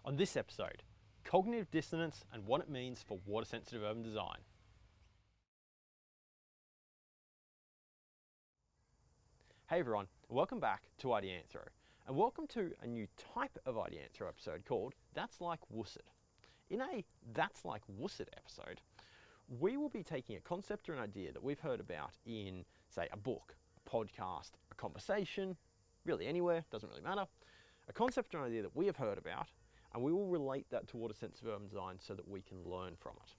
On this episode, cognitive dissonance and what it means for water-sensitive urban design. Hey everyone, welcome back to Ideanthro, and welcome to a new type of Ideanthro episode called That's Like WSUD. In a That's Like WSUD episode, we will be taking a concept or an idea that we've heard about in, say, a book, a podcast, a conversation, really anywhere, doesn't really matter, a concept or an idea that we have heard about, and we will relate that to water-sensitive urban design so that we can learn from it.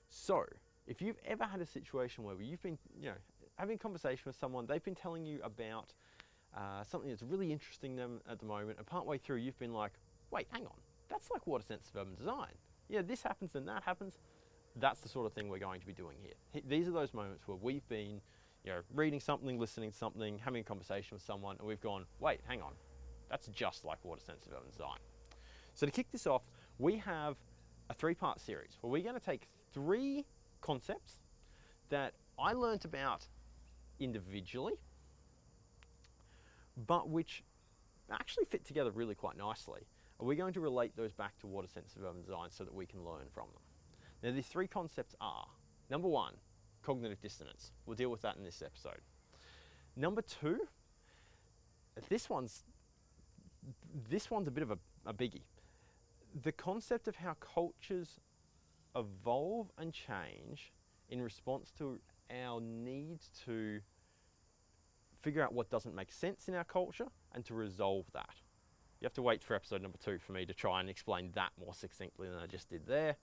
So, if you've ever had a situation where you've been, having a conversation with someone, they've been telling you about something that's really interesting them at the moment, and partway through you've been like, wait, hang on, that's like water-sensitive urban design. Yeah, this happens and that happens. That's the sort of thing we're going to be doing here. These are those moments where we've been, reading something, listening to something, having a conversation with someone, and we've gone, wait, hang on, that's just like water-sensitive urban design. So to kick this off, we have a three-part series where we're going to take three concepts that I learnt about individually, but which actually fit together really quite nicely. And we're going to relate those back to water-sensitive urban design so that we can learn from them. Now, these three concepts are, number one, cognitive dissonance. We'll deal with that in this episode. Number two, this one's a bit of a biggie. The concept of how cultures evolve and change in response to our needs to figure out what doesn't make sense in our culture and to resolve that. You have to wait for episode number 2 for me to try and explain that more succinctly than I just did there.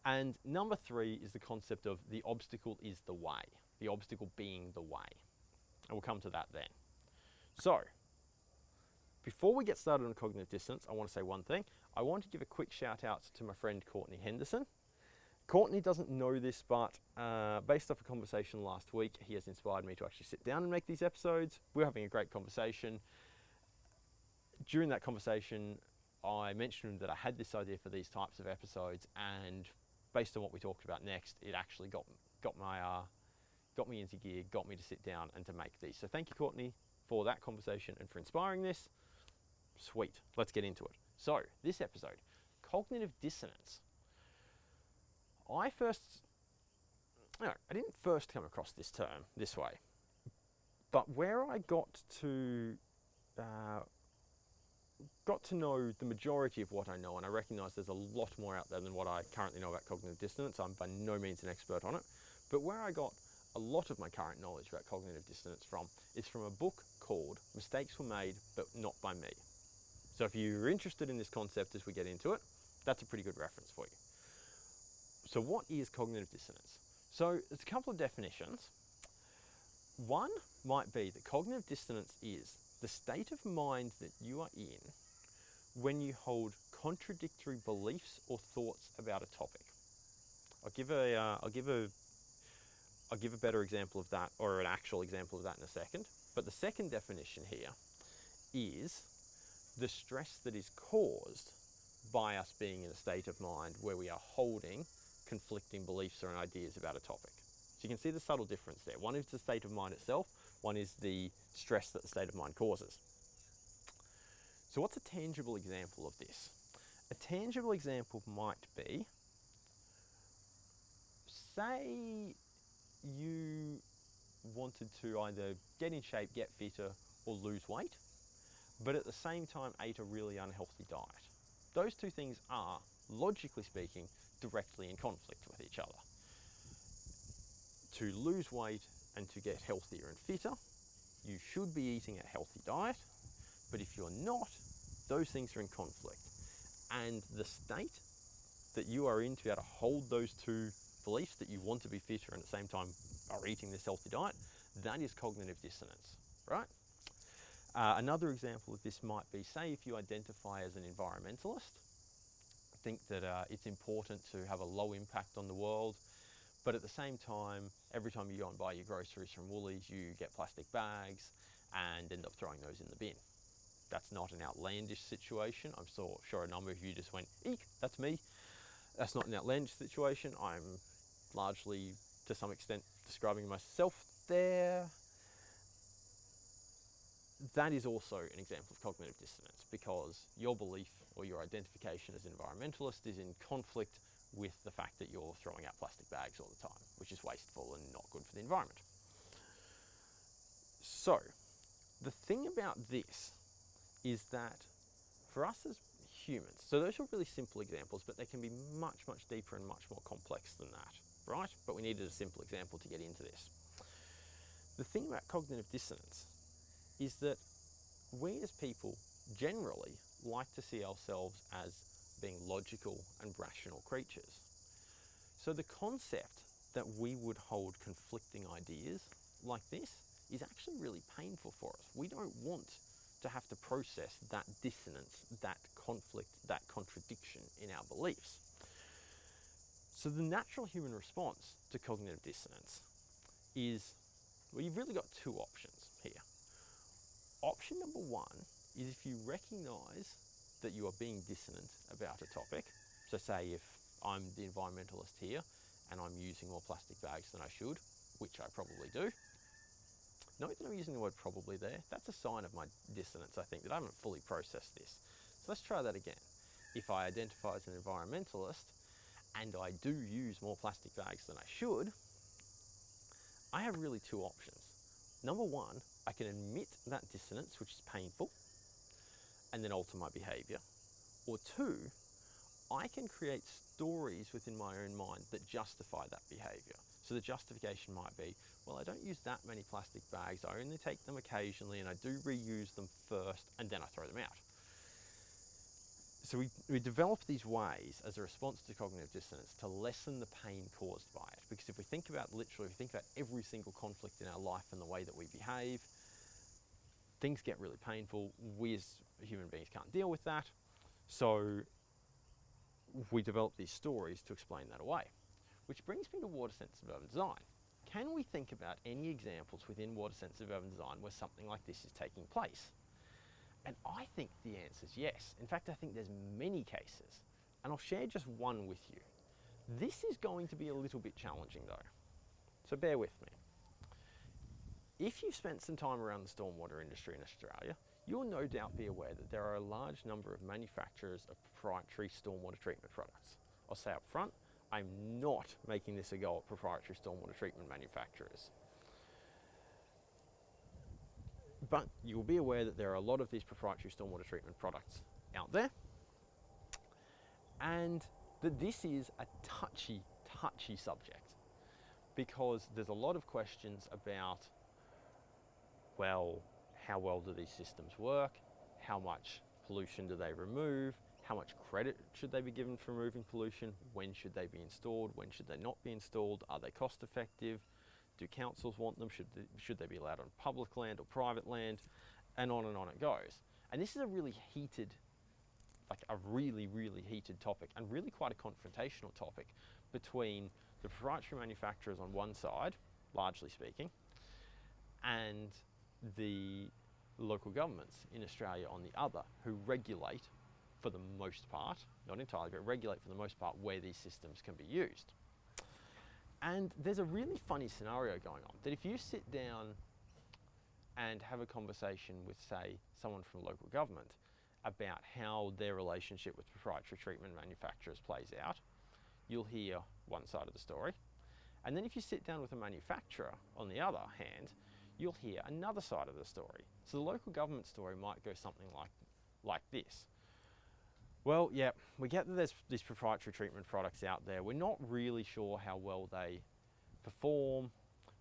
And number 3 is the concept of the obstacle is the way, the obstacle being the way. And we'll come to that then. So, before we get started on cognitive dissonance, I want to say one thing. I want to give a quick shout out to my friend Courtney Henderson. Courtney doesn't know this, but based off a conversation last week, he has inspired me to actually sit down and make these episodes. We're having a great conversation. During that conversation, I mentioned that I had this idea for these types of episodes, and based on what we talked about next, it actually got me into gear, got me to sit down and to make these. So thank you, Courtney, for that conversation and for inspiring this. Sweet, let's get into it. So, this episode, cognitive dissonance. I didn't first come across this term this way, but where I got to know the majority of what I know, and I recognise there's a lot more out there than what I currently know about cognitive dissonance. I'm by no means an expert on it, but where I got a lot of my current knowledge about cognitive dissonance from is from a book called Mistakes Were Made, but Not By Me. So if you're interested in this concept as we get into it, that's a pretty good reference for you. So what is cognitive dissonance? So there's a couple of definitions. One might be that cognitive dissonance is the state of mind that you are in when you hold contradictory beliefs or thoughts about a topic. I'll give a better example of that, or an actual example of that in a second. But the second definition here is the stress that is caused by us being in a state of mind where we are holding conflicting beliefs or ideas about a topic. So you can see the subtle difference there. One is the state of mind itself, one is the stress that the state of mind causes. So what's a tangible example of this? A tangible example might be, say you wanted to either get in shape, get fitter, or lose weight, but at the same time ate a really unhealthy diet. Those two things are, logically speaking, directly in conflict with each other. To lose weight and to get healthier and fitter, you should be eating a healthy diet, but if you're not, those things are in conflict. And the state that you are in to be able to hold those two beliefs, that you want to be fitter and at the same time are eating this healthy diet, that is cognitive dissonance, right? Another example of this might be, say if you identify as an environmentalist, think that it's important to have a low impact on the world, but at the same time, every time you go and buy your groceries from Woolies, you get plastic bags and end up throwing those in the bin. That's not an outlandish situation. I'm sure a number of you just went, eek, that's me. That's not an outlandish situation. I'm largely, to some extent, describing myself there. that is also an example of cognitive dissonance, because your belief or your identification as an environmentalist is in conflict with the fact that you're throwing out plastic bags all the time, which is wasteful and not good for the environment. So, the thing about this is that for us as humans, so those are really simple examples, but they can be much, much deeper and much more complex than that, right? But we needed a simple example to get into this. The thing about cognitive dissonance is that we as people generally like to see ourselves as being logical and rational creatures. So the concept that we would hold conflicting ideas like this is actually really painful for us. We don't want to have to process that dissonance, that conflict, that contradiction in our beliefs. So the natural human response to cognitive dissonance is, well, you've really got two options here. Option number one is if you recognize that you are being dissonant about a topic. So say if I'm the environmentalist here and I'm using more plastic bags than I should, which I probably do. Note that I'm using the word probably there. That's a sign of my dissonance, I think, that I haven't fully processed this. So let's try that again. If I identify as an environmentalist and I do use more plastic bags than I should, I have really two options. Number one, I can admit that dissonance, which is painful, and then alter my behavior. Or two, I can create stories within my own mind that justify that behavior. So the justification might be, well, I don't use that many plastic bags, I only take them occasionally, and I do reuse them first, and then I throw them out. So we develop these ways as a response to cognitive dissonance to lessen the pain caused by it. Because if we think about literally, if we think about every single conflict in our life and the way that we behave, things get really painful. We as human beings can't deal with that. So we develop these stories to explain that away. Which brings me to water-sensitive urban design. Can we think about any examples within water-sensitive urban design where something like this is taking place? And I think the answer is yes. In fact, I think there's many cases, and I'll share just one with you. This is going to be a little bit challenging though, so bear with me. If you've spent some time around the stormwater industry in Australia, you'll no doubt be aware that there are a large number of manufacturers of proprietary stormwater treatment products. I'll say up front, I'm not making this a go at proprietary stormwater treatment manufacturers. But you'll be aware that there are a lot of these proprietary stormwater treatment products out there, and that this is a touchy subject, because there's a lot of questions about, well, how well do these systems work? How much pollution do they remove? How much credit should they be given for removing pollution? When should they be installed? When should they not be installed? Are they cost effective? Do councils want them? Should they be allowed on public land or private land? And on it goes. And this is a really heated, like a really heated topic, and really quite a confrontational topic between the proprietary manufacturers on one side, largely speaking, and the local governments in Australia on the other, who regulate for the most part, not entirely, but regulate for the most part where these systems can be used. And there's a really funny scenario going on, that if you sit down and have a conversation with, say, someone from local government about how their relationship with proprietary treatment manufacturers plays out, you'll hear one side of the story. And then if you sit down with a manufacturer, on the other hand, you'll hear another side of the story. So the local government story might go something like this. Well, yeah, we get that there's these proprietary treatment products out there. We're not really sure how well they perform.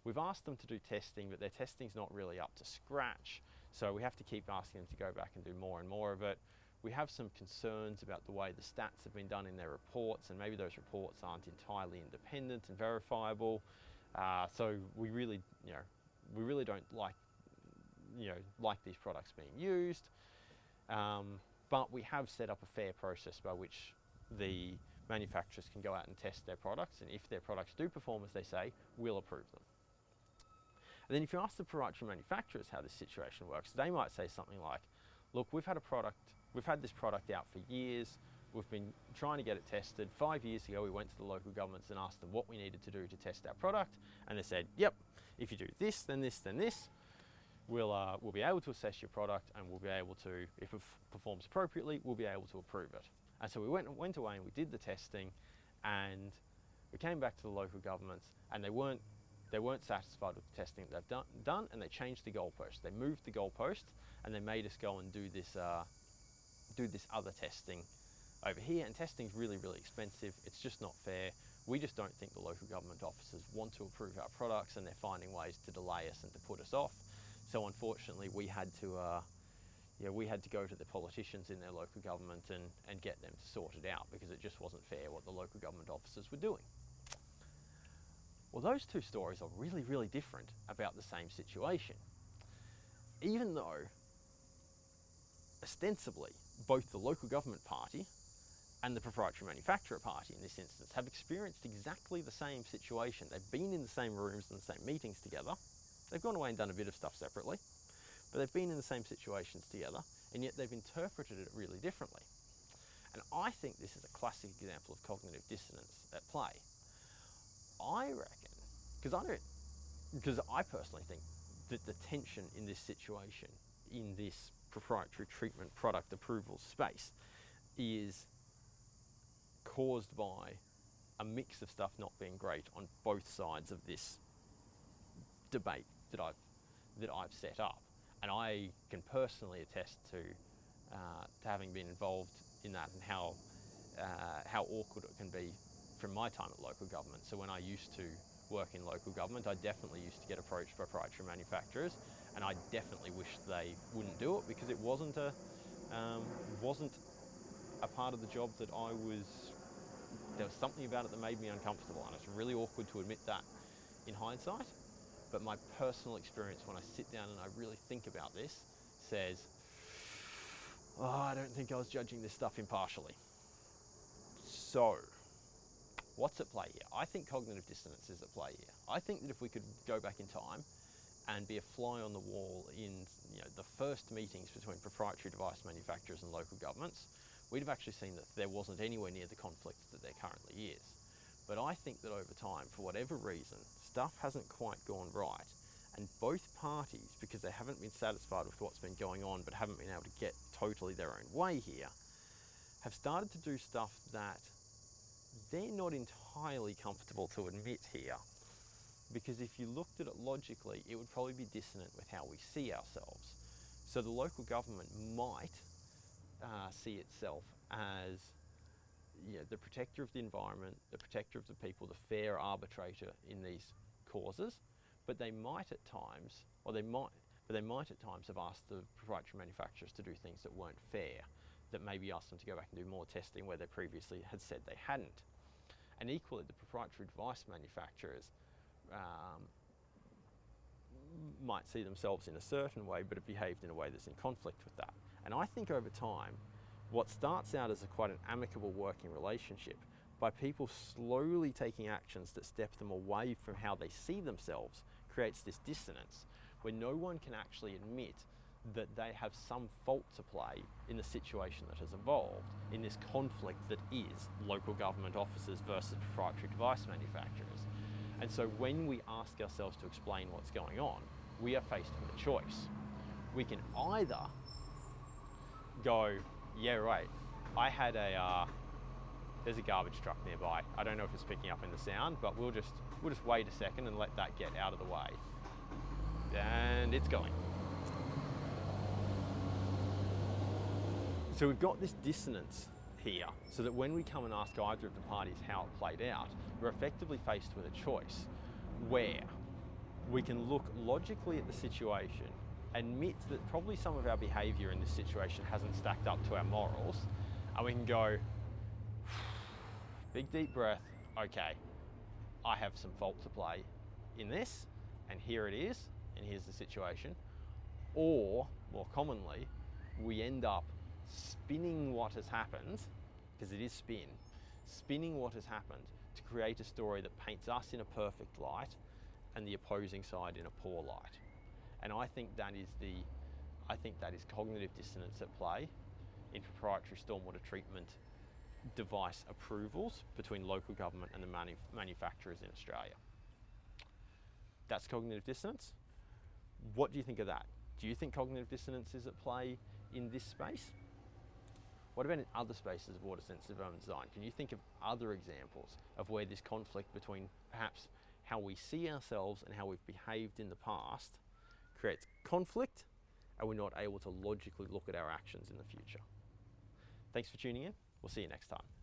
We've asked them to do testing, but their testing's not really up to scratch. So we have to keep asking them to go back and do more and more of it. We have some concerns about the way the stats have been done in their reports, and maybe those reports aren't entirely independent and verifiable. So we really don't like these products being used. But we have set up a fair process by which the manufacturers can go out and test their products, and if their products do perform as they say, we'll approve them. And then if you ask the proprietary manufacturers how this situation works, they might say something like, look, we've had this product out for years, we've been trying to get it tested. 5 years ago we went to the local governments and asked them what we needed to do to test our product, and they said, yep, if you do this, then this, then this, we'll be able to assess your product, and we'll be able to, if it performs appropriately, we'll be able to approve it. And so we went away and we did the testing, and we came back to the local governments, and they weren't satisfied with the testing that they've done, and they changed the goalpost. They moved the goalpost, and they made us go and do this other testing over here. And testing's really, really expensive. It's just not fair. We just don't think the local government officers want to approve our products, and they're finding ways to delay us and to put us off. So unfortunately, we had to go to the politicians in their local government and get them to sort it out, because it just wasn't fair what the local government officers were doing. Well, those two stories are really, really different about the same situation. Even though, ostensibly, both the local government party and the proprietary manufacturer party in this instance have experienced exactly the same situation. They've been in the same rooms and the same meetings together. They've gone away and done a bit of stuff separately, but they've been in the same situations together, and yet they've interpreted it really differently. And I think this is a classic example of cognitive dissonance at play. I reckon, because I personally think that the tension in this situation, in this proprietary treatment product approval space, is caused by a mix of stuff not being great on both sides of this debate that I've set up. And I can personally attest to having been involved in that, and how awkward it can be from my time at local government. So when I used to work in local government, I definitely used to get approached by proprietary manufacturers, and I definitely wished they wouldn't do it, because it wasn't a part of the job that there was something about it that made me uncomfortable, and it's really awkward to admit that in hindsight. But my personal experience, when I sit down and I really think about this, says, oh, I don't think I was judging this stuff impartially. So, what's at play here? I think cognitive dissonance is at play here. I think that if we could go back in time and be a fly on the wall in the first meetings between proprietary device manufacturers and local governments, we'd have actually seen that there wasn't anywhere near the conflict that there currently is. But I think that over time, for whatever reason, stuff hasn't quite gone right, and both parties, because they haven't been satisfied with what's been going on but haven't been able to get totally their own way here, have started to do stuff that they're not entirely comfortable to admit here. Because if you looked at it logically, it would probably be dissonant with how we see ourselves. So the local government might see itself as the protector of the environment, the protector of the people, the fair arbitrator in these causes, but they might at times have asked the proprietary manufacturers to do things that weren't fair, that maybe asked them to go back and do more testing where they previously had said they hadn't. And equally, the proprietary device manufacturers might see themselves in a certain way, but have behaved in a way that's in conflict with that. And I think over time, what starts out as quite an amicable working relationship, by people slowly taking actions that step them away from how they see themselves, creates this dissonance where no one can actually admit that they have some fault to play in the situation that has evolved, in this conflict that is local government officers versus proprietary device manufacturers. And so when we ask ourselves to explain what's going on, we are faced with a choice. We can either go, yeah, right, there's a garbage truck nearby. I don't know if it's picking up in the sound, but we'll just wait a second and let that get out of the way. And it's going. So we've got this dissonance here, so that when we come and ask either of the parties how it played out, we're effectively faced with a choice where we can look logically at the situation, admit that probably some of our behaviour in this situation hasn't stacked up to our morals, and we can go, big deep breath, okay, I have some fault to play in this, and here it is, and here's the situation. Or, more commonly, we end up spinning what has happened, because it is spinning what has happened to create a story that paints us in a perfect light and the opposing side in a poor light. And I think that is cognitive dissonance at play in proprietary stormwater treatment device approvals between local government and the manufacturers in Australia. That's cognitive dissonance. What do you think of that? Do you think cognitive dissonance is at play in this space? What about in other spaces of water-sensitive urban design? Can you think of other examples of where this conflict between perhaps how we see ourselves and how we've behaved in the past creates conflict, and we're not able to logically look at our actions in the future? Thanks for tuning in. We'll see you next time.